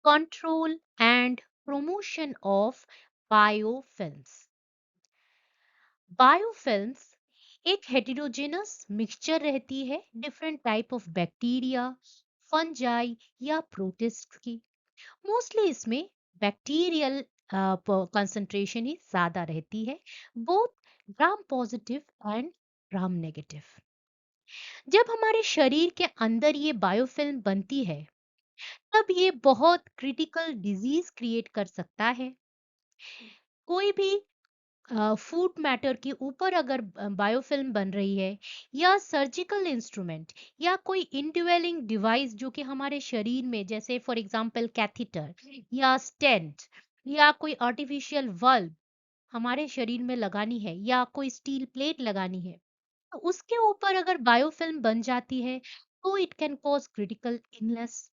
control and promotion of biofilms. Biofilms एक heterogeneous mixture रहती है different type of bacteria, fungi या protist की। मोस्टली इसमें बैक्टीरियल कंसंट्रेशन ही ज्यादा रहती है, both gram positive and gram negative. जब हमारे शरीर के अंदर ये बायोफिल्म बनती है, तब ये बहुत क्रिटिकल डिजीज क्रिएट कर सकता है। कोई भी फूड मैटर के ऊपर अगर बायोफिल्म बन रही है, या सर्जिकल इंस्ट्रूमेंट या कोई इनड्वेलिंग डिवाइस जो कि हमारे शरीर में, जैसे फॉर एग्जांपल कैथीटर या स्टेंट या कोई आर्टिफिशियल वाल्व हमारे शरीर में लगानी है, या कोई स्टील प्लेट लगानी है, तो उसके ऊपर अगर बायोफिल्म बन जाती है, तो it can cause critical illness.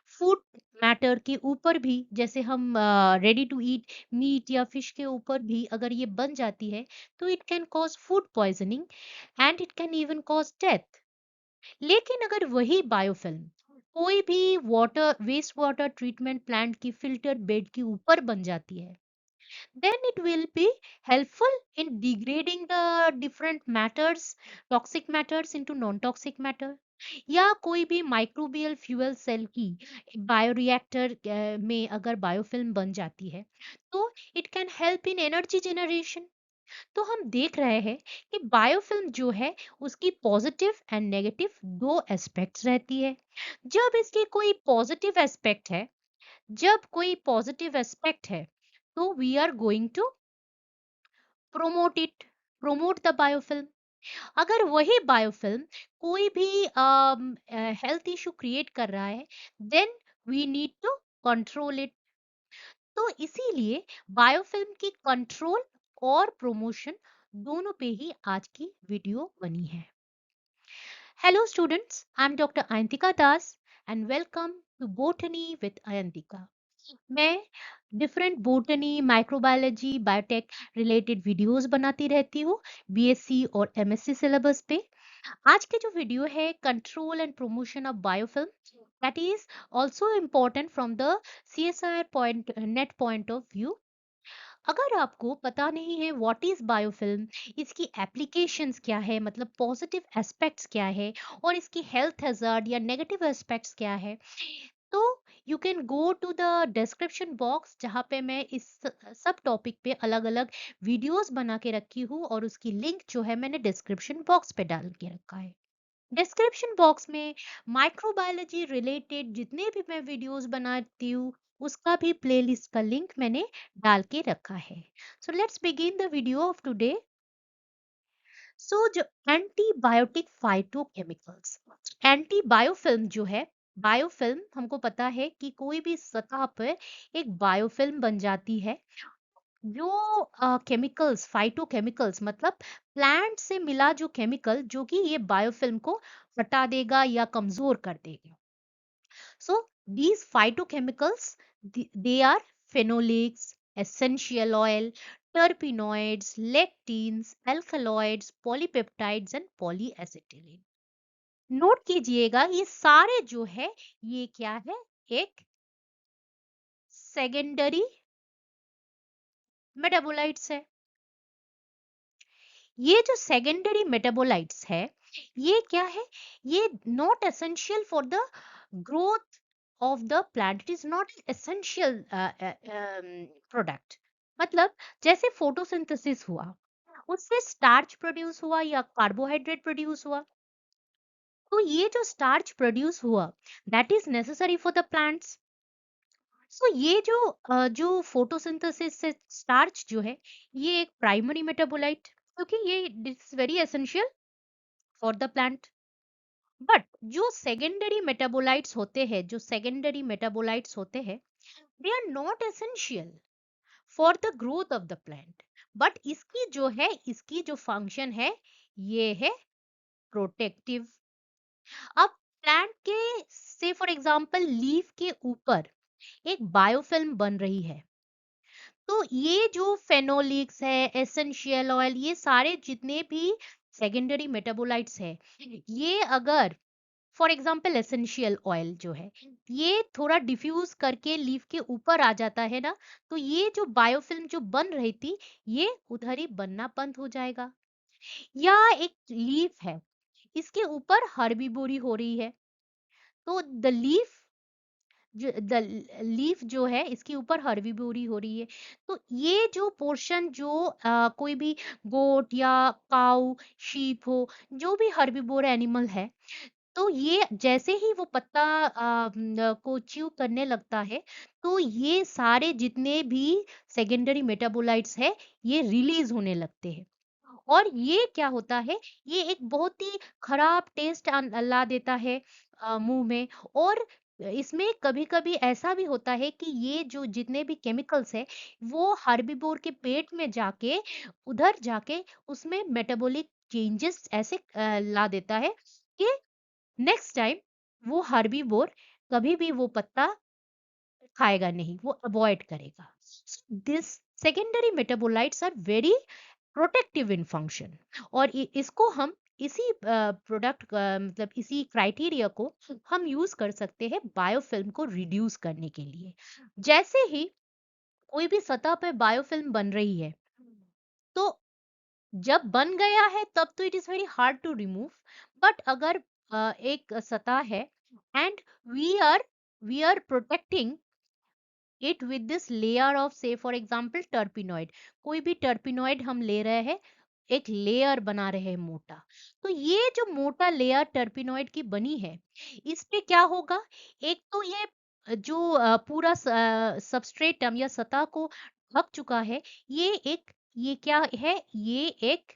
Food matter के ऊपर भी, जैसे हम रेडी टू ईट मीट या फिश के ऊपर भी अगर ये बन जाती है, तो it can cause food poisoning and it can even cause death. लेकिन अगर वही बायोफिल्म कोई भी water waste water treatment plant की फिल्टर बेड के ऊपर बन जाती है, then it will be helpful in degrading the different matters, toxic matters into non-toxic matter। या कोई भी माइक्रोबियल फ्यूल सेल की बायोरिएक्टर में अगर बायोफिल्म बन जाती है, तो it can help in energy generation. तो हम देख रहे हैं कि बायोफिल्म जो है, उसकी पॉजिटिव एंड नेगेटिव दो एस्पेक्ट्स रहती है। जब इसकी कोई पॉजिटिव एस्पेक्ट है, तो we are going to promote it, promote the biofilm। अगर वही बायोफिल्म कोई भी हेल्थ इशू क्रिएट कर रहा है, then we need to control it. तो इसीलिए बायोफिल्म की कंट्रोल और प्रमोशन दोनों पे ही आज की वीडियो बनी है। Hello students, I am doctor Ayantika Das and welcome to botany with Ayantika. मैं different botany, microbiology, biotech related videos बनाती रहती हूँ बीएससी और एमएससी सिलेबस पे। आज के जो वीडियो है, control and promotion of biofilm, that is also important from the CSIR point net point of view. अगर आपको पता नहीं है व्हाट इज बायोफिल्म, इसकी एप्लीकेशंस क्या है, मतलब पॉजिटिव एस्पेक्ट्स क्या है, और इसकी हेल्थ हैजार्ड या नेगेटिव एस्पेक्ट्स क्या है, तो you can go to the description box, जहाँ पे मैं इस सब टॉपिक पे अलग अलग वीडियोस बना के रखी हूँ, और उसकी लिंक जो है मैंने डिस्क्रिप्शन बॉक्स पे डाल के रखा है। डिस्क्रिप्शन बॉक्स में माइक्रोबायोलॉजी रिलेटेड जितने भी मैं वीडियोस बनाती हूँ, उसका भी प्लेलिस्ट का लिंक मैंने डाल के रखा है। So let's begin the video of today. So जो एंटीबायोटिक फाइटोकेमिकल्स, एंटीबायोफिल्म जो है, बायोफिल्म हमको पता है कि कोई भी सतह पर एक बायोफिल्म बन जाती है। जो केमिकल्स, फाइटोकेमिकल्स मतलब प्लांट से मिला जो केमिकल, जो कि ये बायोफिल्म को हटा देगा या कमजोर कर देगा। सो these phytochemicals, they are phenolics, essential oil, terpenoids, lectins, alkaloids, polypeptides and polyacetylene। Note कीजिएगा, ये सारे जो है, ये क्या है, एक सेकेंडरी मेटाबोलाइट्स है। ये जो सेकेंडरी मेटाबोलाइट्स है, ये क्या है, ये not essential for the growth of the plant, it is not essential product. मतलब जैसे फोटोसिंथेसिस हुआ, उससे स्टार्च प्रोड्यूस हुआ या कार्बोहाइड्रेट प्रोड्यूस हुआ, तो ये जो स्टार्च प्रोड्यूस हुआ, that is necessary for the plants. So ये जो फोटोसिंथेसिस से स्टार्च जो है, ये एक प्राइमरी मेटाबोलाइट, क्योंकि ये it's very essential for the plant. But जो सेकेंडरी मेटाबोलाइट्स होते हैं, they are not essential for the growth of the plant. But इसकी जो है, इसकी जो फंक्शन है, ये है प्रोटेक्टिव। अब प्लांट के से फॉर एग्जांपल लीफ के ऊपर एक बायोफिल्म बन रही है, तो ये जो फेनोलिक्स है, एसेंशियल ऑयल, ये सारे जितने भी सेकेंडरी मेटाबोलाइट्स है, ये अगर फॉर एग्जाम्पल एसेंशियल ऑयल जो है, ये थोड़ा डिफ्यूज करके लीफ के ऊपर आ जाता है ना, तो ये जो बायोफिल्म जो बन रही थी, ये उधर ही बनना बंद हो जाएगा। या एक लीफ है, इसके ऊपर हर्बीबोरी हो रही है, तो द लीफ जो है इसके ऊपर हर्बीबोरी हो रही है, तो ये जो पोर्शन जो कोई भी गोट या काऊ शीप हो, जो भी हर्बीवोर एनिमल है, तो ये जैसे ही वो पत्ता को च्यू करने लगता है, तो ये सारे जितने भी सेकेंडरी मेटाबोलाइट्स है, ये रिलीज होने लगते हैं। और ये क्या होता है, ये एक बहुत ही खराब टेस्ट ला देता है मुंह में। और इसमें कभी कभी ऐसा भी होता है कि ये जो जितने भी केमिकल्स है, वो हर्बिवोर के पेट में जाके, उधर जाके उसमें मेटाबॉलिक चेंजेस ऐसे ला देता है कि नेक्स्ट टाइम वो हर्बीवोर कभी भी वो पत्ता खाएगा नहीं, वो अवॉइड करेगा। This secondary metabolites are very protective in function. और इसको हम इसी प्रोडक्ट मतलब इसी क्राइटेरिया को हम यूज कर सकते हैं बायोफिल्म को रिड्यूस करने के लिए। जैसे ही कोई भी सतह पे बायोफिल्म बन रही है, तो जब बन गया है तब तो it is very hard to remove. But अगर एक सतह है, and we are protecting it with this layer of, say for example terpenoid, कोई भी टर्पिनॉइड हम ले रहे हैं, एक लेयर बना रहे हैं मोटा, तो ये जो मोटा लेयर टर्पिनॉइड की बनी है, इस पे क्या होगा, एक तो ये जो पूरा सबस्ट्रेटम या सतह को ढक चुका है, ये क्या है, ये एक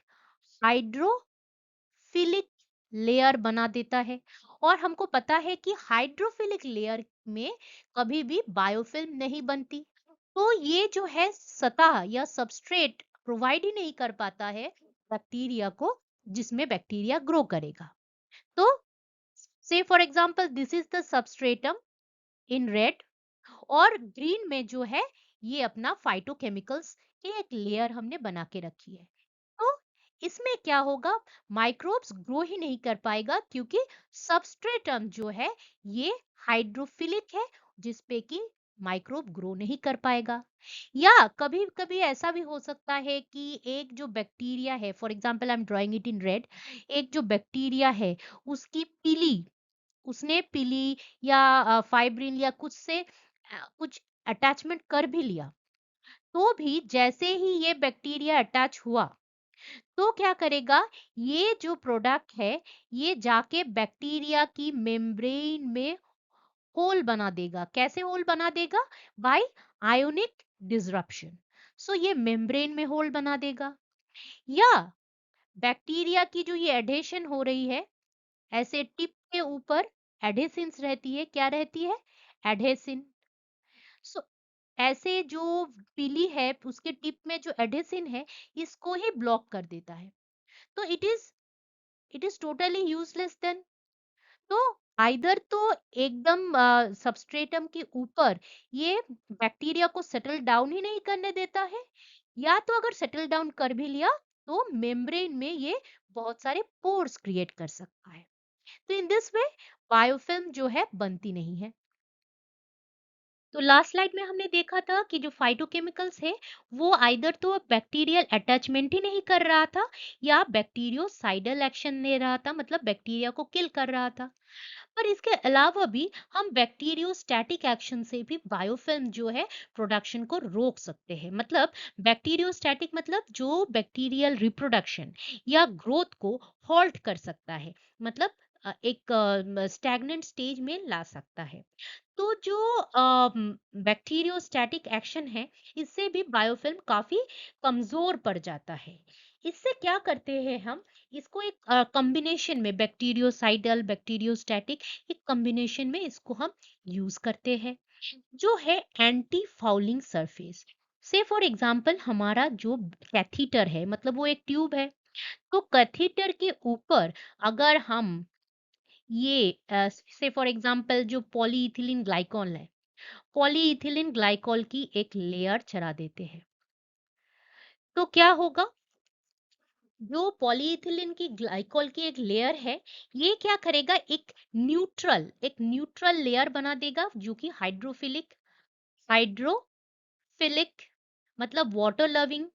हाइड्रोफिलिक लेयर बना देता है। और हमको पता है कि हाइड्रोफिलिक लेयर में कभी भी बायोफिल्म नहीं बनती, तो ये जो है सतह या सबस्ट्रेट प्रोवाइड ही नहीं कर पाता है बैक्टीरिया को, जिसमें बैक्टीरिया ग्रो करेगा। तो से for example this is the substratum in red, और ग्रीन में जो है, ये अपना फाइटोकेमिकल्स की एक लेयर हमने बना के रखी है। तो इसमें क्या होगा, माइक्रोब्स ग्रो ही नहीं कर पाएगा, क्योंकि सबस्ट्रेटम जो है ये हाइड्रोफिलिक है, जिसपे कि माइक्रोब ग्रो नहीं कर पाएगा। या कभी कभी ऐसा भी हो सकता है कि एक जो बैक्टीरिया है, for example I am drawing it in red, एक जो बैक्टीरिया है, उसकी पीली उसने पीली या फाइब्रिन या कुछ से कुछ अटैचमेंट कर भी लिया, तो भी जैसे ही ये बैक्टीरिया अटैच हुआ, तो क्या करेगा, ये जो प्रोडक्ट है, ये जाके बैक्टीरिया की मेम्ब्रेन में होल बना देगा। कैसे होल बना देगा, बाय आयोनिक डिसरप्शन। सो ये मेम्ब्रेन में होल बना देगा। या बैक्टीरिया की जो ये एडेशन हो रही है, ऐसे टिप के ऊपर एडेसिन्स रहती है, क्या रहती है, एडेसिन। सो ऐसे जो पीली है, उसके टिप में जो एडेसिन है, इसको ही ब्लॉक कर देता है। तो it is totally useless then. तो आइदर तो एकदम सबस्ट्रेटम के ऊपर ये बैक्टीरिया को सेटल डाउन ही नहीं करने देता है, या तो अगर सेटल डाउन कर भी लिया, तो मेम्ब्रेन में ये बहुत सारे पोर्स क्रिएट कर सकता है। तो इन दिस वे बायोफिल्म जो है बनती नहीं है। तो लास्ट स्लाइड में हमने देखा था कि जो फाइटोकेमिकल्स है, वो आइदर तो बैक्टीरियल अटैचमेंट ही नहीं कर रहा था, या बैक्टीरियोसाइडल एक्शन ले रहा था, मतलब बैक्टीरिया को किल कर रहा था। पर इसके अलावा भी हम बैक्टीरियोस्टैटिक एक्शन से भी बायोफिल्म जो है प्रोडक्शन को रोक सकते हैं। मतलब बैक्टीरियोस्टैटिक मतलब जो बैक्टीरियल रिप्रोडक्शन या ग्रोथ को हॉल्ट कर सकता है, मतलब एक स्टैग्नेंट स्टेज में ला सकता है। तो जो बैक्टीरियोस्टैटिक एक्शन है, इससे भी बायोफिल्म काफी कमजोर पड़ जाता है। इससे क्या करते हैं हम, इसको एक कॉम्बिनेशन में बैक्टीरियोसाइडल बैक्टीरियोस्टैटिक, एक कॉम्बिनेशन में इसको हम यूज करते हैं, जो है एंटी फाउलिंग सरफेस। से फॉर एग्जांपल हमारा जो कैथीटर है, मतलब वो एक ट्यूब है, तो कैथीटर के ऊपर अगर हम ये से फॉर एग्जांपल जो पॉलीइथिलीन ग्लाइकॉल है, पॉलीइथिलीन ग्लाइकॉल की एक लेयर चढ़ा देते हैं, तो क्या होगा, जो पॉलीइथिलीन की ग्लाइकॉल की एक लेयर है, ये क्या करेगा, एक न्यूट्रल लेयर बना देगा जो कि हाइड्रोफिलिक मतलब वाटर लविंग।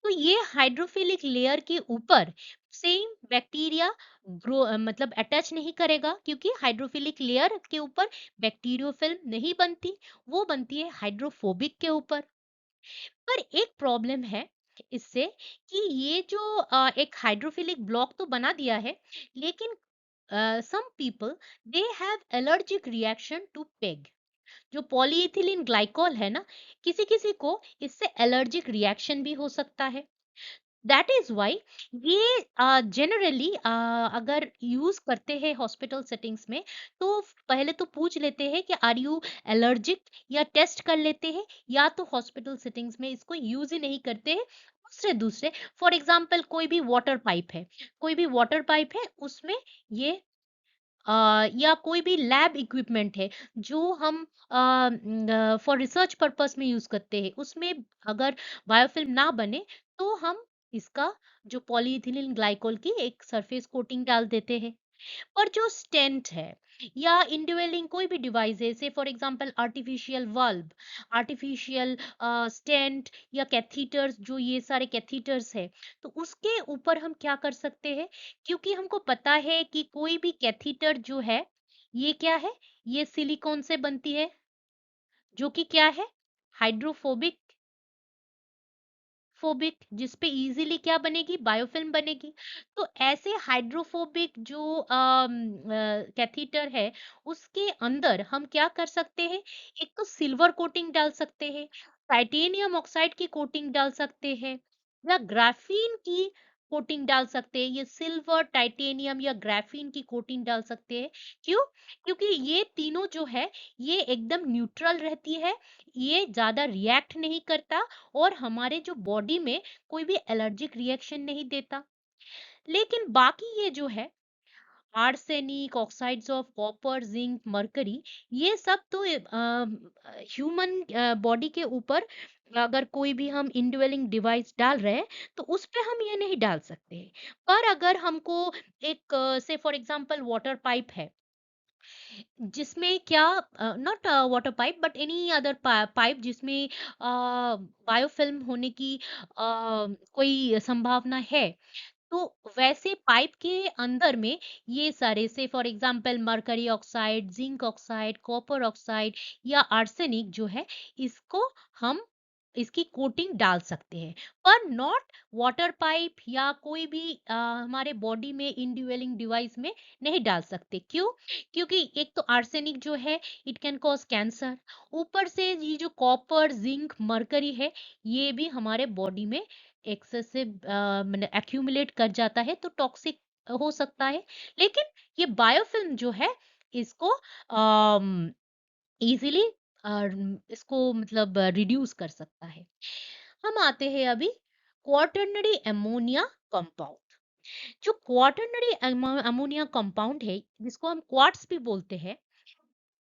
तो ये हाइड्रोफिलिक लेयर के ऊपर सेम बैक्टीरिया मतलब अटैच नहीं करेगा, क्योंकि हाइड्रोफिलिक लेयर के ऊपर बैक्टीरियोफिल्म नहीं बनती, वो बनती है हाइड्रोफोबिक के ऊपर। पर एक प्रॉब्लम है इससे कि ये जो एक हाइड्रोफिलिक ब्लॉक तो बना दिया है, लेकिन some people they have allergic reaction to PEG. जो पॉलीइथिलीन ग्लाइकॉल है ना, किसी किसी को इससे एलर्जिक रिएक्शन भी हो सकता है। दैट इज वाई ये जनरली अगर यूज करते हैं हॉस्पिटल सेटिंग्स में, तो पहले तो पूछ लेते हैं कि आर यू एलर्जिक, या टेस्ट कर लेते हैं, या तो हॉस्पिटल सेटिंग्स में इसको यूज ही नहीं करते हैं। दूसरे दूसरे फॉर एग्जांपल कोई भी वाटर पाइप है उसमें ये या कोई भी लैब इक्विपमेंट है जो हम फॉर रिसर्च पर्पस में यूज करते हैं, उसमें अगर बायोफिल्म ना बने तो हम इसका जो पॉलीइथिलीन ग्लाइकोल की एक सरफेस कोटिंग डाल देते हैं। और जो स्टेंट है या इंडवेलिंग कोई भी डिवाइस है, say for example artificial valve, artificial stent या कैथीटर्स, जो ये सारे कैथीटर्स है, तो उसके ऊपर हम क्या कर सकते हैं, क्योंकि हमको पता है कि कोई भी कैथीटर जो है, ये क्या है, ये सिलिकॉन से बनती है, जो कि क्या है, हाइड्रोफोबिक फोबिक, जिसपे इजीली क्या बनेगी, बायोफिल्म बनेगी। तो ऐसे हाइड्रोफोबिक जो कैथीटर है, उसके अंदर हम क्या कर सकते हैं, एक तो सिल्वर कोटिंग डाल सकते हैं, टाइटेनियम ऑक्साइड की कोटिंग डाल सकते हैं, या ग्राफीन की कोटिंग डाल सकते हैं। ये सिल्वर, टाइटेनियम या ग्राफीन की कोटिंग डाल सकते हैं। क्यों? क्योंकि ये तीनों जो है, ये एकदम न्यूट्रल रहती है, ये ज्यादा रिएक्ट नहीं करता, और हमारे जो बॉडी में कोई भी एलर्जिक रिएक्शन नहीं देता। लेकिन बाकी ये जो है, arsenic, oxides of copper, zinc, mercury, ये सब तो ह्यूमन बॉडी के ऊपर अगर कोई भी हम इनड्वेलिंग डिवाइस डाल रहे हैं, तो उस पे हम ये नहीं डाल सकते हैं। पर अगर हमको एक से फॉर एग्जांपल वाटर पाइप है, जिसमें क्या, not water pipe but any other pipe जिसमें बायोफिल्म होने की कोई संभावना है, तो वैसे पाइप के अंदर में ये सारे से for example mercury oxide, zinc oxide, copper oxide या आर्सेनिक जो है, इसको हम इसकी कोटिंग डाल सकते हैं, पर नॉट वाटर पाइप या कोई भी हमारे बॉडी में इनड्यूलिंग डिवाइस में नहीं डाल सकते। क्यों? क्योंकि एक तो आर्सेनिक जो है, इट कैन कॉज कैंसर। ऊपर से ये जो कॉपर, जिंक, मरकरी है, ये भी हमारे बॉडी में एक्सेसिव एक्यूमुलेट कर जाता है, तो टॉक्सिक हो सकता है। लेकिन ये बायोफिल्म जो है, इसको इजीली इसको मतलब रिड्यूस कर सकता है। हम आते हैं अभी क्वाटरनरी अमोनिया कंपाउंड। जो क्वाटरनरी अमोनिया कंपाउंड है, जिसको हम क्वार्ट्स भी बोलते हैं,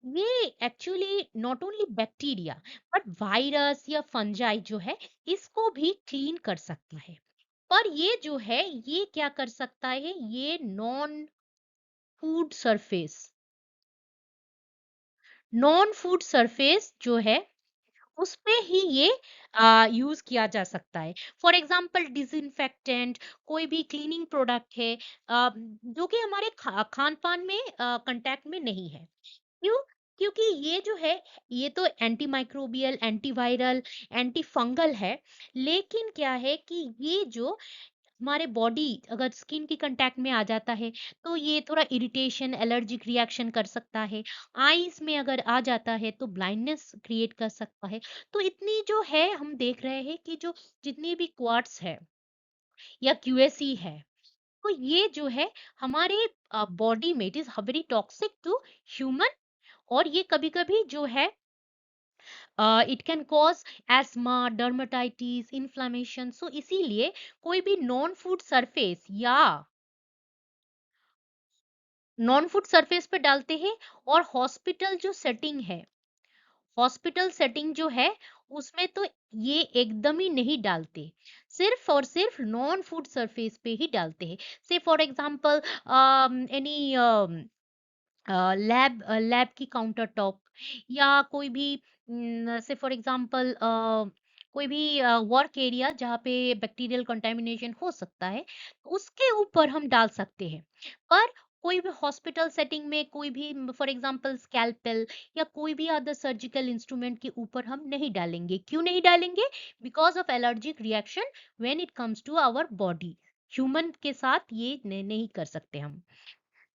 ये actually not only bacteria but virus या फंजाई जो है, इसको भी क्लीन कर सकता है। पर ये जो है, ये क्या कर सकता है, ये नॉन फूड सरफेस जो है, उस पे ही ये यूज किया जा सकता है। फॉर एग्जांपल डिसइंफेक्टेंट, कोई भी क्लीनिंग प्रोडक्ट है जो कि हमारे खान पान में कांटेक्ट में नहीं है। क्यों? क्योंकि ये जो है, ये तो anti microbial, antiviral, anti fungal है। लेकिन क्या है कि ये जो हमारे बॉडी अगर स्किन की कांटेक्ट में आ जाता है, तो ये थोड़ा इरिटेशन, एलर्जिक रिएक्शन कर सकता है। आईज में अगर आ जाता है तो ब्लाइंडनेस क्रिएट कर सकता है। तो इतनी जो है, हम देख रहे हैं कि जो जितनी भी क्वार्ट्स है या क्यूएसई है, तो ये जो है हमारे बॉडी में, it is very toxic to human. और ये कभी कभी जो है, it can cause asthma, dermatitis, inflammation. So इसीलिए कोई भी नॉन फूड सरफेस पे डालते हैं। और हॉस्पिटल जो सेटिंग है, हॉस्पिटल सेटिंग जो है उसमें तो ये एकदम ही नहीं डालते, सिर्फ और सिर्फ नॉन फूड सरफेस पे ही डालते हैं। से फॉर एग्जांपल एनी लैब की काउंटर टॉप, या कोई भी से फॉर एग्जांपल कोई भी वर्क एरिया जहाँ पे बैक्टीरियल कंटेमिनेशन हो सकता है, उसके ऊपर हम डाल सकते हैं। पर कोई भी हॉस्पिटल सेटिंग में कोई भी फॉर एग्जांपल स्कैल्पेल या कोई भी अदर सर्जिकल इंस्ट्रूमेंट के ऊपर हम नहीं डालेंगे। क्यों नहीं डालेंगे? Because of allergic reaction when it comes to our body. Human के साथ ये नहीं कर सकते हम।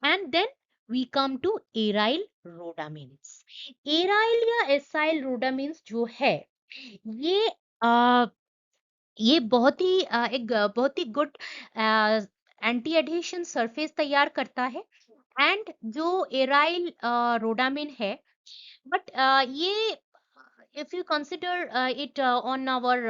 And then we come to aryl rhodamines। Aryl या एसाइल रोडामिन्स जो है ये आ, ये बहुत ही बहुत ही गुड एंटी एडहेशन सरफेस तैयार करता है। एंड जो एराइल रोडामिन है, बट ये if you consider it on our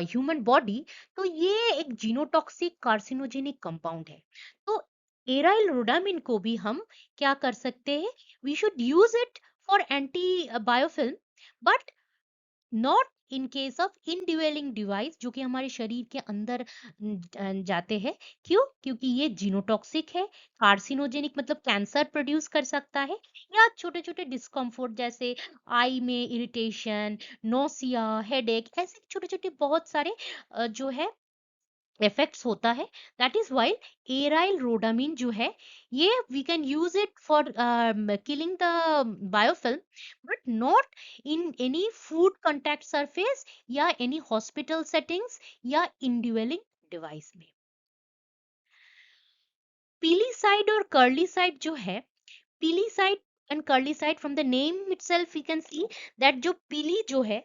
human body, तो ये एक जीनोटॉक्सिक कार्सिनोजेनिक कंपाउंड है। तो एराइल रोडामिन को भी हम क्या कर सकते हैं? We should use it for anti biofilm, but not in case of indwelling device जो कि हमारे शरीर के अंदर जाते हैं। क्यों? क्योंकि ये जीनोटॉक्सिक है, कार्सिनोजेनिक मतलब कैंसर प्रोड्यूस कर सकता है, या छोटे छोटे डिस्कम्फोर्ट जैसे आई में इरिटेशन, नोसिया, हेडेक, ऐसे छोटे छोटे बहुत सारे जो है इफेक्ट्स होता है। That is why aryl rhodamine जो है ये we can use it for killing the biofilm, but not in any food contact surface या एनी हॉस्पिटल सेटिंग्स या इंड्यूलिंग डिवाइस में। पीली साइड और कर्ली साइड जो है, pili side and curli side, from the name itself we can see that जो pili जो है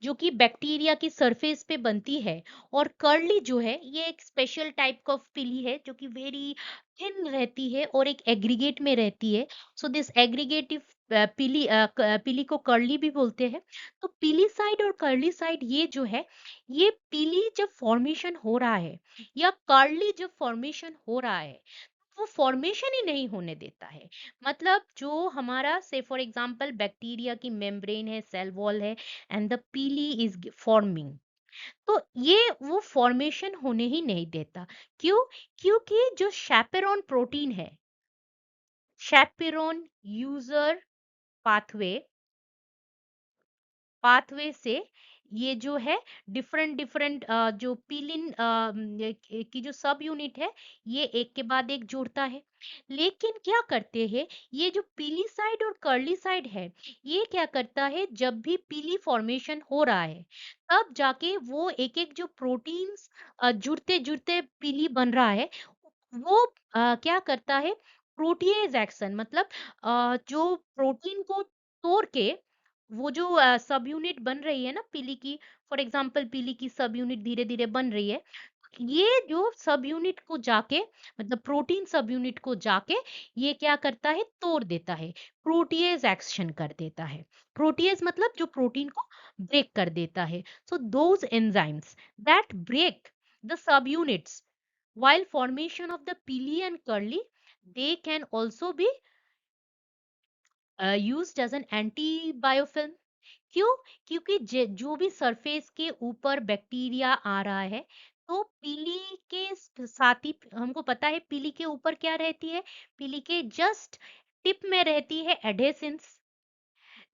जो कि बैक्टीरिया की सरफेस पे बनती है, और कर्ली जो है ये एक स्पेशल टाइप ऑफ पीली है जो कि वेरी थिन रहती है और एक एग्रीगेट में रहती है। सो दिस एग्रीगेटिव पीली को कर्ली भी बोलते हैं। तो पीली साइड और कर्ली साइड ये जो है, ये पीली जब फॉर्मेशन हो रहा है या कर्ली जब फॉर्मेशन हो रहा है, वो फॉर्मेशन ही नहीं होने देता है। मतलब जो हमारा से फॉर एग्जांपल बैक्टीरिया की मेम्ब्रेन है, सेल वॉल है, एंड द पीली इज फॉर्मिंग, तो ये वो फॉर्मेशन होने ही नहीं देता। क्यों? क्योंकि जो शैपेरोन प्रोटीन है, शैपेरोन यूजर पाथवे, पाथवे से ये जो है डिफरेंट डिफरेंट जो पीलिन की जो सब यूनिट है, ये एक के बाद एक जुड़ता है। लेकिन क्या करते हैं, ये जो पीली साइड और कर्ली साइड है, ये क्या करता है, जब भी पीली फॉर्मेशन हो रहा है तब जाके वो एक एक जो प्रोटीन्स जुड़ते जुड़ते पीली बन रहा है, वो क्या करता है, प्रोटीएज एक्शन, मतलब जो प्रोटीन को तोड़ के वो जो सब यूनिट बन रही है ना पीली की, फॉर एग्जांपल पीली की सब यूनिट धीरे धीरे बन रही है, ये जो सब यूनिट को जाके मतलब प्रोटीन सब यूनिट को जाके ये क्या करता है, तोड़ देता है, प्रोटीएज एक्शन कर देता है। प्रोटीएज मतलब जो प्रोटीन को ब्रेक कर देता है। So those enzymes that break the subunits while formation of the pili and curly, they can also be used as an anti biofilm। क्यों? क्योंकि जो भी सरफेस के ऊपर बैक्टीरिया आ रहा है, तो पीली के साथ ही हमको पता है पीली के ऊपर क्या रहती है, पीली के जस्ट टिप में रहती है एडेसेंस।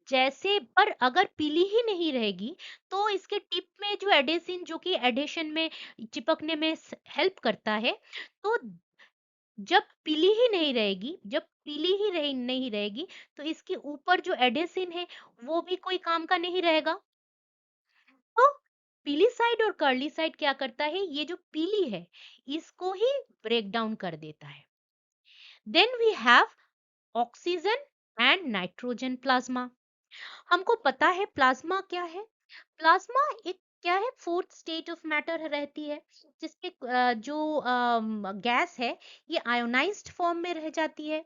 जैसे पर अगर पीली ही नहीं रहेगी, तो इसके टिप में जो एडेसिन जो कि एडेशन में चिपकने में हेल्प करता है, तो जब पीली ही नहीं रहेगी, जब पीली ही नहीं रहेगी, तो इसके ऊपर जो एडेसिन है वो भी कोई काम का नहीं रहेगा। तो पीली साइड और कर्ली साइड क्या करता है, ये जो पीली है इसको ही ब्रेक डाउन कर देता है। Then we have oxygen and nitrogen plasma. हमको पता है प्लाज्मा क्या है। प्लाज्मा एक क्या है, फोर्थ स्टेट ऑफ मैटर रहती है, जिसके जो गैस है ये आयोनाइज्ड फॉर्म में रह जाती है।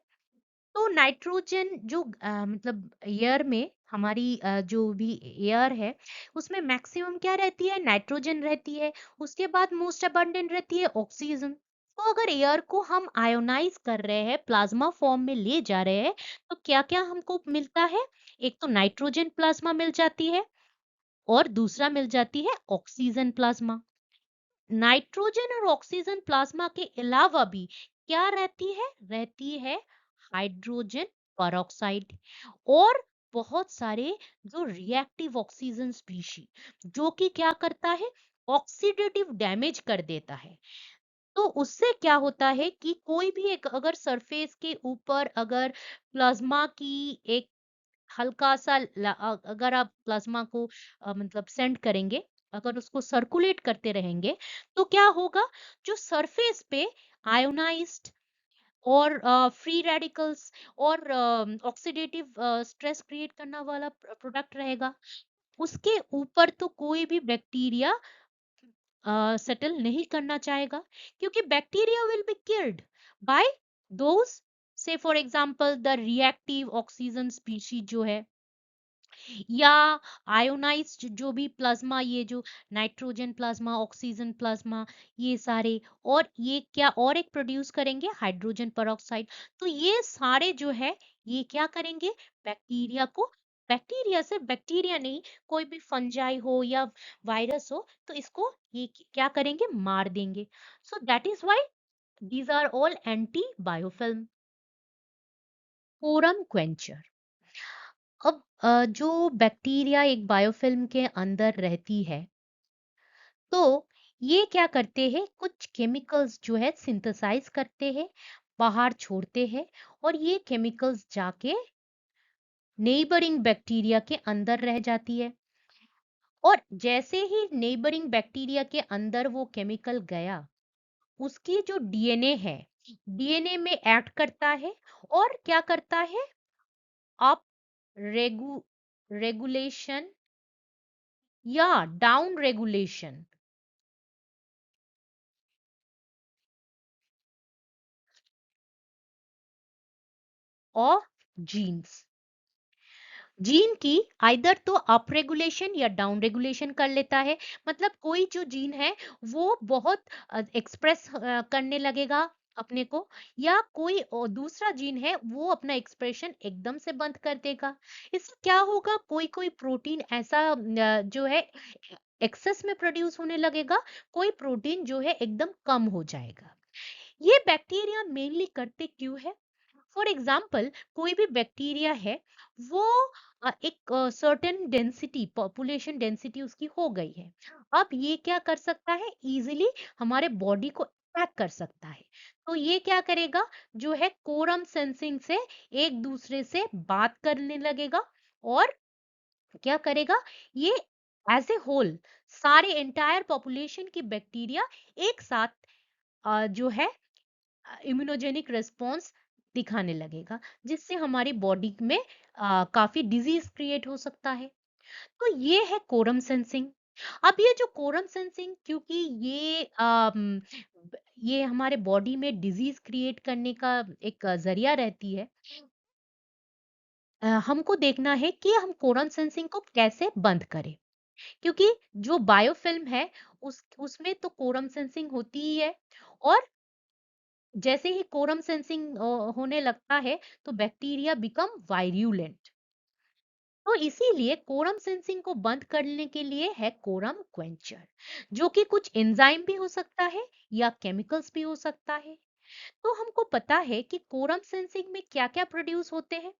तो नाइट्रोजन जो मतलब एयर में हमारी जो भी एयर है उसमें मैक्सिमम क्या रहती है, नाइट्रोजन रहती है। उसके बाद मोस्ट अबंडेंट रहती है ऑक्सीजन। तो अगर एयर को हम आयोनाइज कर रहे हैं, प्लाज्मा फॉर्म में ले जा रहे हैं, तो क्या क्या हमको मिलता है? एक तो नाइट्रोजन प्लाज्मा मिल जाती है, और दूसरा मिल जाती है ऑक्सीजन प्लाज्मा। नाइट्रोजन और ऑक्सीजन प्लाज्मा के अलावा भी क्या रहती है हाइड्रोजन पेरोक्साइड, और बहुत सारे जो रिएक्टिव ऑक्सीजन स्पीशीज, जो कि क्या करता है, ऑक्सीडेटिव डैमेज कर देता है। तो उससे क्या होता है कि कोई भी एक अगर सरफेस के ऊपर अगर प्लाज्मा की एक हल्का सा अगर आप प्लाज्मा को मतलब सेंड करेंगे, अगर उसको सर्कुलेट करते रहेंगे, तो क्या होगा, जो सरफेस पे आयोनाइज्ड और फ्री रेडिकल्स और ऑक्सीडेटिव स्ट्रेस क्रिएट करने वाला प्रोडक्ट रहेगा, उसके ऊपर तो कोई भी बैक्टीरिया सेटल नहीं करना चाहेगा, क्योंकि bacteria will be killed by those, say for example the reactive oxygen species जो है, या आयोनाइज्ड जो भी प्लाज्मा, ये जो नाइट्रोजन प्लाज्मा, ऑक्सीजन प्लाज्मा, ये सारे, और ये क्या और एक प्रोड्यूस करेंगे हाइड्रोजन पेरोक्साइड। तो ये सारे जो है, ये क्या करेंगे, बैक्टीरिया को, बैक्टीरिया से बैक्टीरिया नहीं, कोई भी फंजाई हो या वायरस हो, तो इसको ये क्या करेंगे, मार देंगे। So that is why these are all anti biofilm. Quorum quencher. अब जो बैक्टीरिया एक बायोफिल्म के अंदर रहती है, तो ये क्या करते हैं, कुछ केमिकल्स जो है सिंथेसाइज करते हैं, बाहर छोड़ते हैं, और ये केमिकल्स जाके नेबरिंग बैक्टीरिया के अंदर रह जाती है। और जैसे ही नेबरिंग बैक्टीरिया के अंदर वो केमिकल गया, उसकी जो डीएनए है, डीएनए में एक्ट करता है, और क्या करता है, अप रेगु रेगुलेशन या डाउन रेगुलेशन और जीन्स, जीन की आइदर तो अप रेगुलेशन या डाउन रेगुलेशन कर लेता है। मतलब कोई जो जीन है वो बहुत एक्सप्रेस करने लगेगा अपने को, या कोई दूसरा जीन है वो अपना एक्सप्रेशन एकदम से बंद कर देगा। इससे क्या होगा, कोई कोई प्रोटीन ऐसा जो है एक्सेस में प्रोड्यूस होने लगेगा, कोई प्रोटीन जो है एकदम कम हो जाएगा। ये बैक्टीरिया मेनली करते क्यों है? फॉर एग्जाम्पल, कोई भी बैक्टीरिया है, वो एक सर्टेन डेंसिटी, पॉपुलेशन डेंसिटी उसकी हो गई है। अब ये क्या कर सकता है, इजीली हमारे बॉडी को अटैक कर सकता है। तो ये क्या करेगा, जो है कोरम सेंसिंग से एक दूसरे से बात करने लगेगा, और क्या करेगा, ये एज ए होल सारे एंटायर पॉपुलेशन की बैक्टीरिया एक साथ जो है इम्यूनोजेनिक रिस्पॉन्स दिखाने लगेगा, जिससे हमारी बॉडी में काफी डिजीज क्रिएट हो सकता है। तो ये है कोरम सेंसिंग। अब ये जो कोरम सेंसिंग, क्योंकि ये हमारे बॉडी में डिजीज क्रिएट करने का एक जरिया रहती है, हमको देखना है कि हम कोरम सेंसिंग को कैसे बंद करें। क्योंकि जो बायोफिल्म है, उस उसमें तो कोरम सेंसिंग होती ही है, और जैसे ही कोरम सेंसिंग होने लगता है, तो बैक्टीरिया बिकम वायरुलेंट। तो इसीलिए कोरम सेंसिंग को बंद करने के लिए है कोरम क्वेंचर, जो कि कुछ एंजाइम भी हो सकता है या केमिकल्स भी हो सकता है। तो हमको पता है कि कोरम सेंसिंग में क्या क्या प्रोड्यूस होते हैं।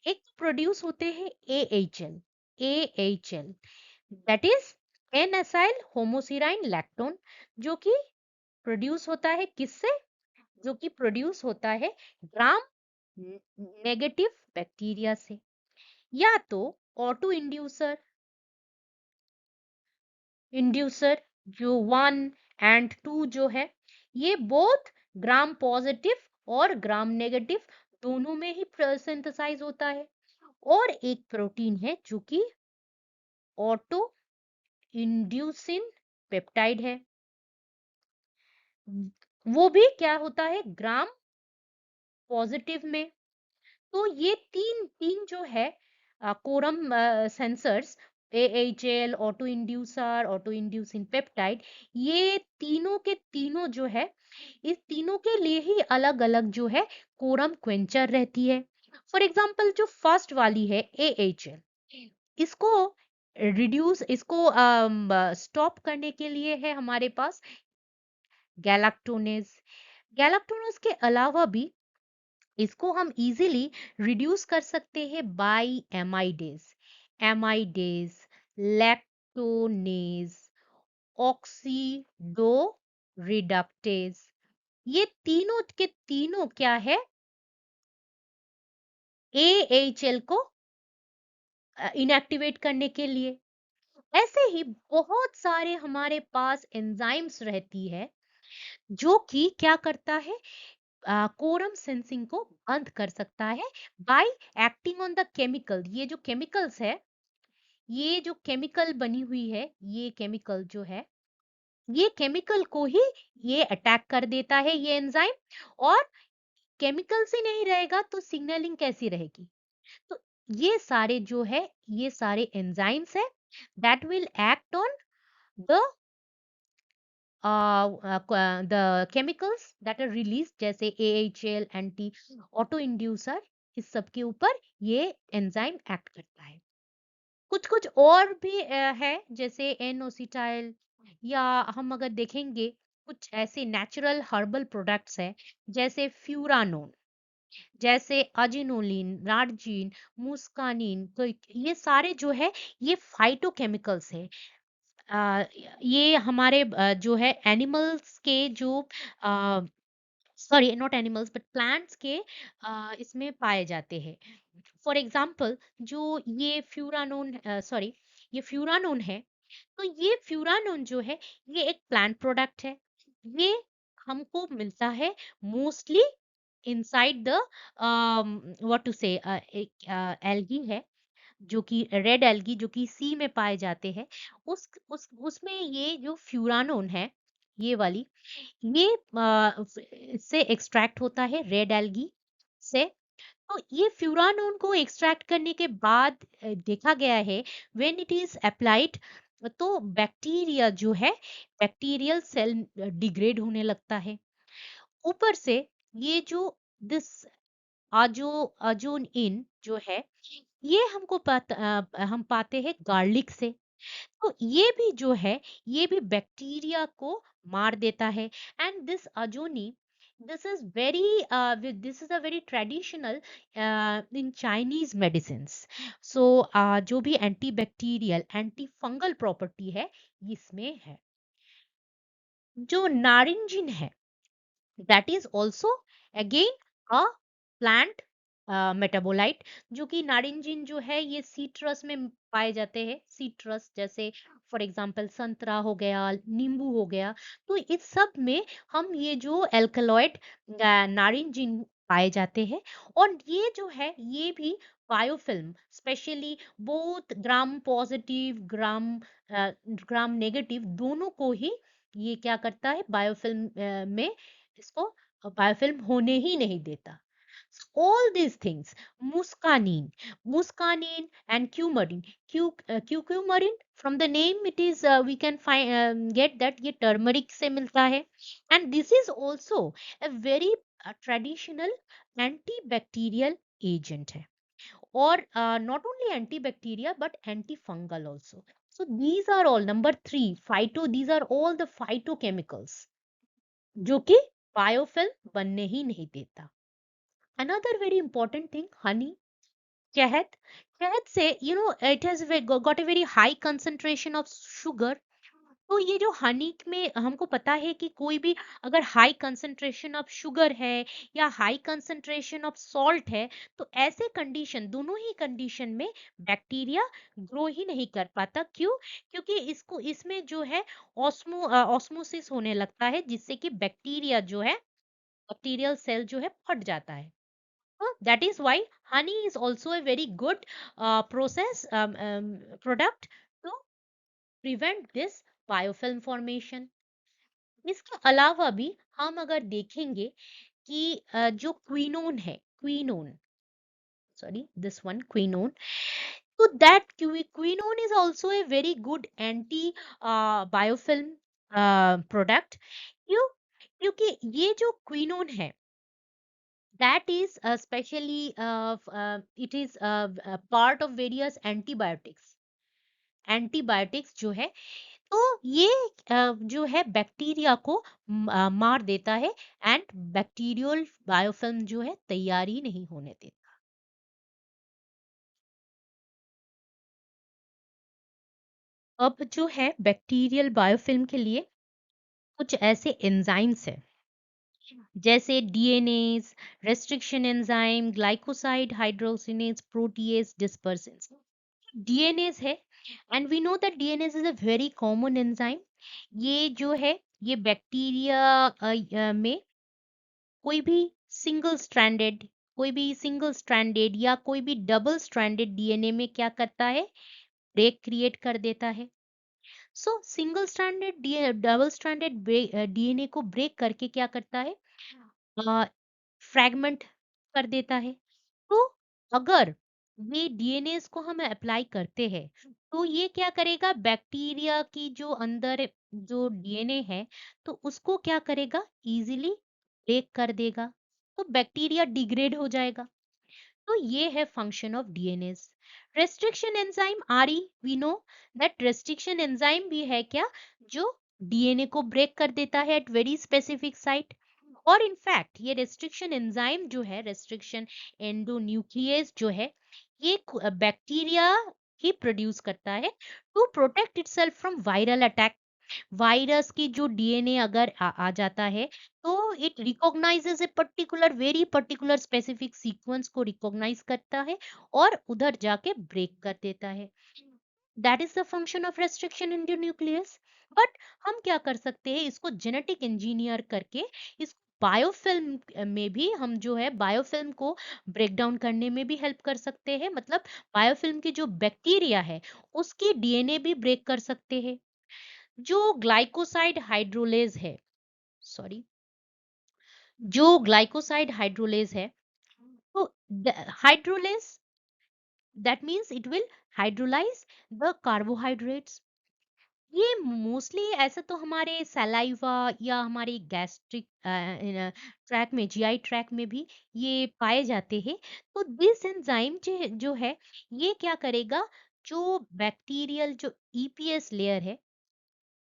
एक प्रोड्यूस होते हैं AHL, AHL that is an acyl homoserine lactone, जो कि प्रोड्यूस होता है किससे, जो कि प्रोड्यूस होता है ग्राम नेगेटिव बैक्टीरिया से, या तो ऑटो इंड्यूसर, इंड्यूसर जो 1 और 2 जो है, ये बोथ ग्राम पॉजिटिव और ग्राम नेगेटिव दोनों में ही सिंथेसाइज होता है। और एक प्रोटीन है जो कि ऑटो इंड्यूसिन पेप्टाइड है, वो भी क्या होता है, ग्राम पॉजिटिव में। तो ये तीन तीन जो है quorum sensors, AHL, auto inducer, auto inducing peptide, ये तीनों के तीनों जो है, इस तीनों के लिए ही अलग अलग जो है कोरम क्वेंचर रहती है। फॉर एग्जाम्पल जो फर्स्ट वाली है AHL, इसको इसको स्टॉप करने के लिए है हमारे पास गैलेक्टोनेज। गैलेक्टोनेज के अलावा भी इसको हम इजीली रिड्यूस कर सकते हैं बाय एमाइडेज। एमाइडेज, लैक्टोनेज, ऑक्सीडो रिडक्टेज, ये तीनों के तीनों क्या है, AHL को इनएक्टिवेट करने के लिए। ऐसे ही बहुत सारे हमारे पास एंजाइम्स रहती है जो कि क्या करता है, कोरम सेंसिंग को बंद कर सकता है bye acting on the chemical. ये जो केमिकल्स है, ये जो केमिकल बनी हुई है, ये केमिकल जो है, ये केमिकल को ही ये अटैक कर देता है ये एंजाइम। और केमिकल से नहीं रहेगा तो सिग्नलिंग कैसी रहेगी? तो ये सारे जो है, ये सारे एंजाइम्स है that will act on the the chemicals that are released, जैसे AHL, एंटी ऑटो इंड्यूसर, इस सब के ऊपर ये एंजाइम एक्ट करता है। कुछ कुछ और भी है, जैसे एन ओसिटाइल, या हम अगर देखेंगे कुछ ऐसे नेचुरल हर्बल प्रोडक्ट्स है, जैसे फ्यूरानोन, जैसे अजिनोलिन, नार्जिन, मुस्कानिन, तो ये सारे जो है ये फाइटोकेमिकल्स है। अ, ये हमारे जो है एनिमल्स के जो sorry, not animals but plants के इसमें पाए जाते हैं। फॉर एग्जाम्पल जो ये फ्यूरानोन, सॉरी, ये फ्यूरानोन है, तो ये फ्यूरानोन जो है ये एक प्लांट प्रोडक्ट है। ये हमको मिलता है mostly inside the what to say, एक एल्गी है जो कि रेड एल्गी जो कि सी में पाए जाते हैं। उस उसमें ये जो फ्यूरानोन है, ये वाली, ये इससे एक्सट्रैक्ट होता है रेड एल्गी से। तो ये फ्यूरानोन को एक्सट्रैक्ट करने के बाद देखा गया है व्हेन इट इज अप्लाइड, तो बैक्टीरिया जो है, बैक्टीरियल सेल डिग्रेड होने लगता है। ऊपर से ये जो दिस आजो अजोन इन जो है, ये हम पाते हैं गार्लिक से। तो ये भी जो है, ये भी बैक्टीरिया को मार देता है। And this ajoene, this is very this is a very traditional in Chinese medicine. So जो भी anti bacterial, anti fungal property है, इसमें है। जो नारिंजिन है, that is also again a plant metabolite, जो कि नारिंजिन जो है ये सीट्रस में पाए जाते हैं। सीट्रस जैसे फॉर एग्जांपल संतरा हो गया, नींबू हो गया, तो इस सब में हम ये जो एल्कलॉइड नारिंजिन पाए जाते हैं। और ये जो है ये भी biofilm, specially both gram positive, gram negative, दोनों को ही ये क्या करता है, बायोफिल्म में इसको बायोफिल्म होने ही नहीं देता। All these things, muscarine, muscarine and coumarin, coumarin, from the name it is we can find get that ये turmeric से मिलता है। And this is also a very traditional antibacterial agent है। और not only antibacterial but antifungal also. So these are all number three phyto, these are all the phytochemicals जो कि biofilm बनने ही नहीं देता। Another very important thing, Honey, शहद। शहद से it has got a very high concentration of sugar. तो ये जो हनी में हमको पता है कि कोई भी अगर हाई कंसंट्रेशन ऑफ शुगर है या हाई कंसंट्रेशन ऑफ सॉल्ट है, तो ऐसे कंडीशन, दोनों ही कंडीशन में बैक्टीरिया ग्रो ही नहीं कर पाता। क्यों? क्योंकि इसको इसमें जो है ऑस्मोसिस होने लगता है, जिससे कि बैक्टीरिया जो है, बैक्टीरियल सेल जो है फट जाता है। So that is why honey is also a very good process product to prevent this biofilm formation. इसके अलावा भी हम अगर देखेंगे कि जो क्विनोन है, quinone, sorry this one quinone, So that quinone is also a very good anti biofilm product, क्यों? क्योंकि ये जो क्विनोन है, that is especially it is a part of various antibiotics जो है, तो ये जो है बैक्टीरिया को मार देता है, एंड बैक्टीरियल बायोफिल्म जो है तैयार ही नहीं होने देता। अब जो है बैक्टीरियल बायोफिल्म के लिए कुछ ऐसे एंजाइम्स हैं, जैसे DNase, restriction enzyme, glycoside hydrolase, protease, dispersins. DNase है, and we know that DNase is a very common enzyme. ये जो है, ये बैक्टीरिया में कोई भी सिंगल स्ट्रैंडेड कोई भी सिंगल स्ट्रैंडेड या कोई भी डबल स्ट्रैंडेड डीएनए में क्या करता है, ब्रेक क्रिएट कर देता है। सो single stranded double stranded DNA को ब्रेक करके क्या करता है, फ्रैगमेंट कर देता है। तो अगर ये डीएनएस को हम अप्लाई करते हैं, तो ये क्या करेगा, बैक्टीरिया की जो अंदर जो डीएनए है, तो उसको क्या करेगा, इजीली ब्रेक कर देगा, तो बैक्टीरिया डिग्रेड हो जाएगा। तो ये है function of DNase. Restriction enzyme RE, we know that restriction enzyme भी है क्या, जो डीएनए को ब्रेक कर देता है एट वेरी स्पेसिफिक साइट। और इनफैक्ट ये रेस्ट्रिक्शन एंजाइम जो है, रेस्ट्रिक्शन एंडोन्यूक्लियस जो है, ये बैक्टीरिया ही प्रोड्यूस करता है to protect itself from viral attack. Virus की जो डीएनए अगर आ जाता है, तो it recognizes a particular very particular specific sequence को रिकॉग्नाइज करता है और उधर जाके ब्रेक कर देता है। That is the function of restriction in the nucleus. But हम क्या कर सकते हैं, इसको जेनेटिक इंजीनियर करके इस बायोफिल्म में भी हम जो है बायोफिल्म को ब्रेक डाउन करने में भी हेल्प कर सकते हैं, मतलब बायोफिल्म की जो बैक्टीरिया है उसकी डीएनए भी ब्रेक कर सकते हैं। जो ग्लाइकोसाइड हाइड्रोलेज है, सॉरी, जो ग्लाइकोसाइड हाइड्रोलेज है, तो hydrolase, that means it will hydrolyse the carbohydrates. ये मोस्टली ऐसा तो हमारे सलाइवा या हमारे गैस्ट्रिक ट्रैक में, जीआई ट्रैक में भी ये पाए जाते हैं। तो दिस एंजाइम जो है, ये क्या करेगा, जो बैक्टीरियल जो ईपीएस लेयर है,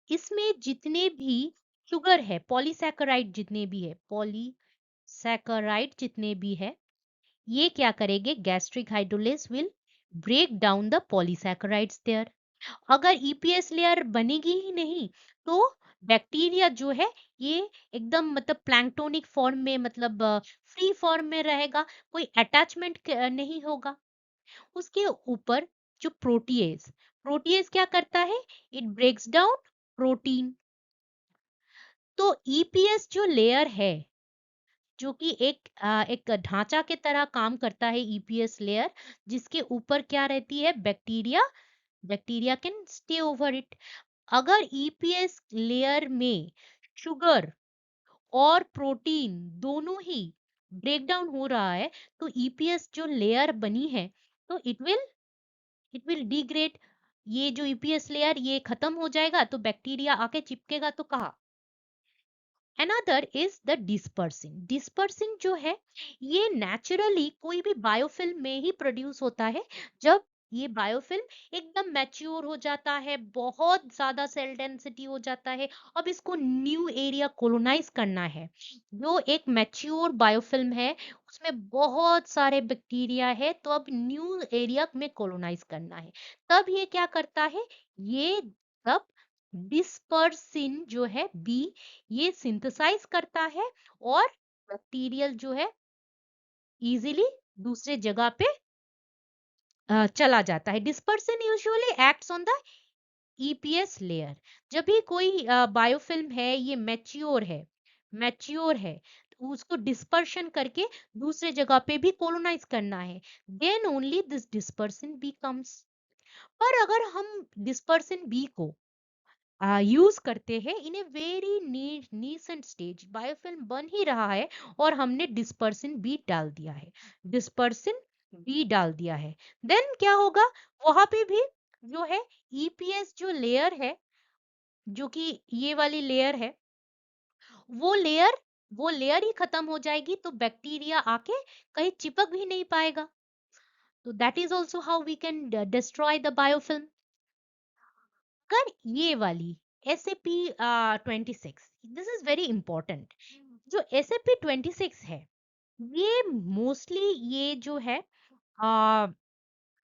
इसमें जितने भी शुगर है, पॉलीसैकेराइड जितने भी है, पॉलीसैकेराइड जितने भी है, ये क्या करेंगे, gastric hydrolase will break down the polysaccharides there. अगर ईपीएस लेयर बनेगी ही नहीं, तो बैक्टीरिया जो है ये एकदम मतलब प्लैंक्टोनिक फॉर्म में, मतलब फ्री फॉर्म में रहेगा, कोई अटैचमेंट नहीं होगा। उसके ऊपर जो प्रोटीएज, प्रोटीएज क्या करता है, इट ब्रेक्स डाउन प्रोटीन। तो ईपीएस जो लेयर है, जो कि एक ढांचा के तरह काम करता है, ईपीएस लेयर, जिसके ऊपर क्या रहती है, bacteria, bacteria can stay over it. अगर ईपीएस लेयर में शुगर और प्रोटीन दोनों ही ब्रेक डाउन हो रहा है, तो ईपीएस जो लेयर बनी है, तो इट विल डिग्रेड। ये जो ईपीएस लेयर ये खत्म हो जाएगा, तो बैक्टीरिया आके चिपकेगा तो कहाँ, अनदर इज द डिस्पर्सिन। डिस्पर्सिन जो है, ये नेचुरली कोई भी बायोफिल्म में ही प्रोड्यूस होता है। जब ये बायोफिल्म एकदम मैच्योर हो जाता है, बहुत ज्यादा सेल डेंसिटी हो जाता है, अब इसको न्यू एरिया कोलोनाइज करना है, जो एक मैच्योर बायोफिल्म है उसमें बहुत सारे बैक्टीरिया है, तो अब न्यू एरिया में कोलोनाइज करना है, तब ये क्या करता है, ये तब डिस्पर्सिन जो है बी, ये सिंथेसाइज करता है, और बैक्टीरियल जो है इजीली दूसरे जगह पे चला जाता है। Dispersion usually acts on the EPS layer. जब भी कोई बायोफिल्म है ये मैच्योर है, तो उसको डिस्पर्शन करके दूसरे जगह पे भी कोलोनाइज करना है, then only this dispersin B comes. पर अगर हम डिस्पर्सन बी को यूज करते हैं in a very nascent stage, biofilm बन ही रहा है और हमने डिस्पर्सिन भी डाल दिया है, डिस्पर्सिन बी डाल दिया है, देन क्या होगा, वहां पे भी जो है ईपीएस जो लेयर है, जो कि ये वाली लेयर है, वो लेयर वो लेयर ही खत्म हो जाएगी, तो बैक्टीरिया आके कहीं चिपक भी नहीं पाएगा। तो that is also how we can destroy the biofilm. अगर ये वाली SAP 26, this is very important, जो SAP 26 है, ये मोस्टली ये जो है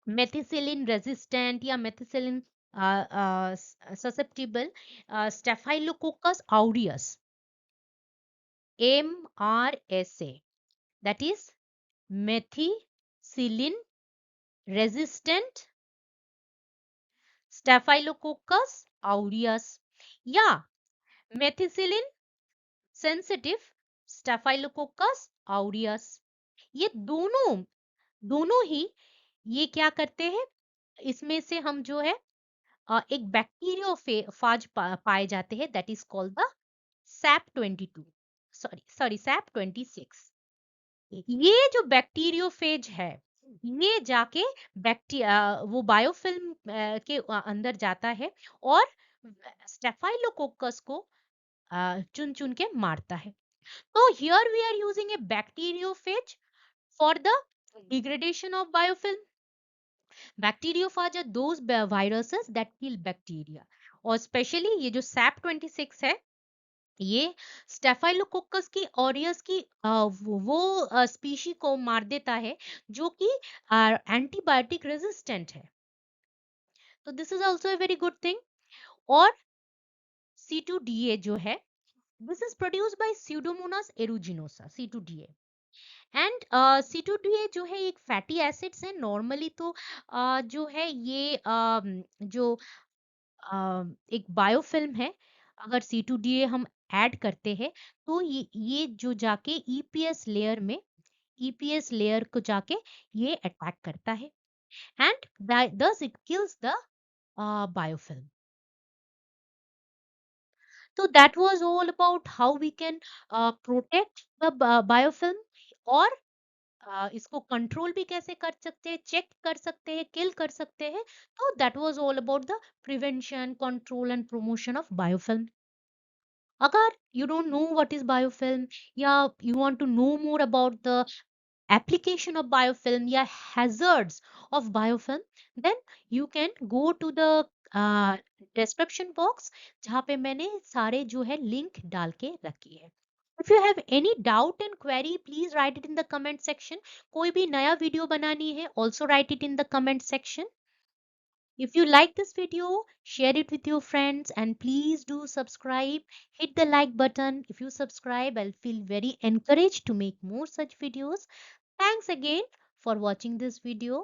मेथिसिलिन रेजिस्टेंट या methicillin susceptible staphylococcus aureus MRSA, that is methicillin resistant staphylococcus aureus या methicillin sensitive staphylococcus aureus, ये दोनों दोनों ही ये क्या करते हैं, इसमें से हम जो है एक बैक्टीरियोफाज पाए जाते हैं, that is called the SAP 22, sorry SAP 26। ये जो बैक्टीरियोफेज है, ये जाके बैक्टीरिया वो बायोफिल्म के अंदर जाता है और स्टेफाइलोकोकस को चुन चुन के मारता है। तो here we are using a bacteriophage for the degradation of biofilm. Bacteriophage are those viruses that kill bacteria, और स्पेशली ये जो सैप 26 है, ये स्टेफाइलोकोकस की ऑरियस की वो स्पीशी को मार देता है जो कि एंटीबायोटिक रेजिस्टेंट है। तो this is also a very good thing. और C2Da जो है, this is produced by Pseudomonas aeruginosa, C2Da। And C2Da जो है एक फैटी एसिड्स है नॉर्मली। तो जो है ये जो एक बायोफिल्म है, अगर C2Da हम ऐड करते हैं, तो ये जो जाके ईपीएस लेयर को जाके ये अटैक करता है, and thus it kills the biofilm. So that was all about how we can protect the biofilm, और इसको कंट्रोल भी कैसे कर सकते हैं, चेक कर सकते हैं, किल कर सकते हैं। तो that was all about the prevention, control and promotion of biofilm. अगर you don't know what is biofilm, या you want to know more about the application of biofilm या hazards of biofilm, then you can go to the description box, जहाँ पे मैंने सारे जो है link डाल के रखी है। If you have any doubt and query, please write it in the comment section. कोई भी नया वीडियो बनानी है, also write it in the comment section. If you like this video, share it with your friends, and please do subscribe. Hit the like button. If you subscribe, I'll feel very encouraged to make more such videos. Thanks again for watching this video.